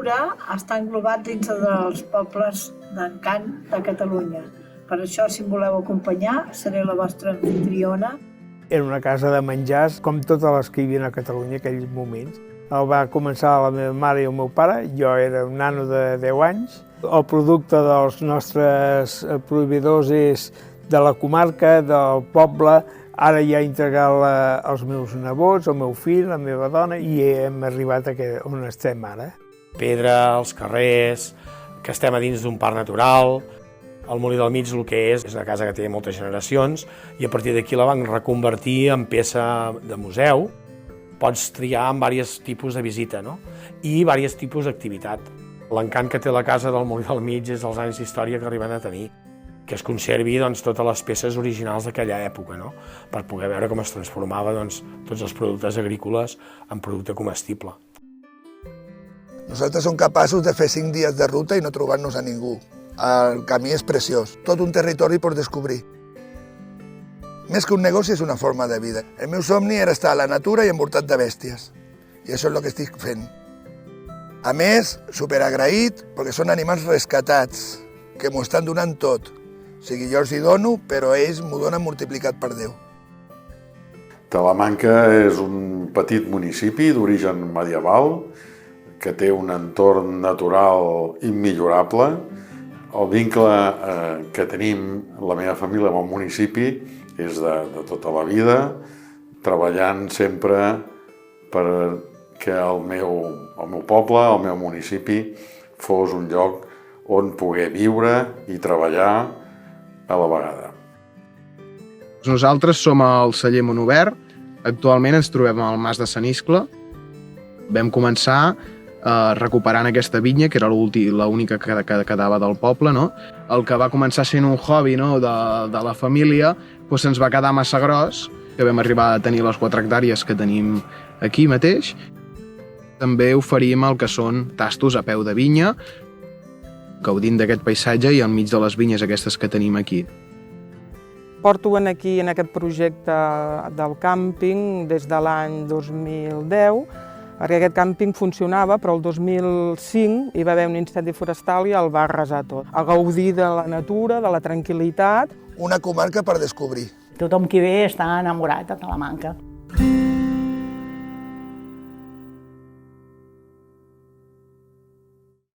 viure està englobat dins dels pobles d'encant de Catalunya. Per això, si em voleu acompanyar, seré la vostra anfitriona. Era una casa de menjars, com totes les que hi havia a Catalunya en aquells moments. El va començar la meva mare i el meu pare, jo era un nano de 10 anys. El producte dels nostres proveïdors és de la comarca, del poble. Ara ja he integrat els meus nebots, el meu fill, la meva dona, i hem arribat on estem ara. Pedra, els carrers, que estem a dins d'un parc natural. El Molí del Mig el que és una casa que té moltes generacions i a partir d'aquí la van reconvertir en peça de museu. Pots triar en diversos tipus de visita, no? I diversos tipus d'activitat. L'encant que té la casa del Molí del Mig és els anys d'història que arriben a tenir, que es conservi totes les peces originals d'aquella època, no? Per poder veure com es transformava tots els productes agrícoles en producte comestible. Nosaltres som capaços de fer 5 dies de ruta i no trobar-nos a ningú. El camí és preciós, tot un territori per descobrir. Més que un negoci és una forma de vida. El meu somni era estar a la natura i envoltat de bèsties. I això és el que estic fent. A més, superagraït, perquè són animals rescatats, que m'ho estan donant tot. O sigui, jo els hi dono, però ells m'ho donen multiplicat per 10. Talamanca és un petit municipi d'origen medieval que té un entorn natural immillorable. El vincle que tenim la meva família amb el municipi és de tota la vida, treballant sempre perquè el meu poble, el meu municipi, fos un lloc on poder viure i treballar a la vegada. Nosaltres som al celler Monobert. Actualment ens trobem al Mas de Sant Iscle. Vam començar recuperant aquesta vinya, que era l'única que quedava del poble, no? El que va començar sent un hobby, no, de la família, doncs se'ns va quedar massa gros, que vam arribar a tenir les 4 hectàrees que tenim aquí mateix. També oferim el que són tastos a peu de vinya, gaudint d'aquest paisatge i enmig de les vinyes aquestes que tenim aquí. Porto aquí en aquest projecte del càmping des de l'any 2010, perquè aquest càmping funcionava, però el 2005 hi va haver un incendi forestal i el va arrasar tot. A gaudir de la natura, de la tranquil·litat. Una comarca per descobrir. Tothom qui ve està enamorat de Talamanca.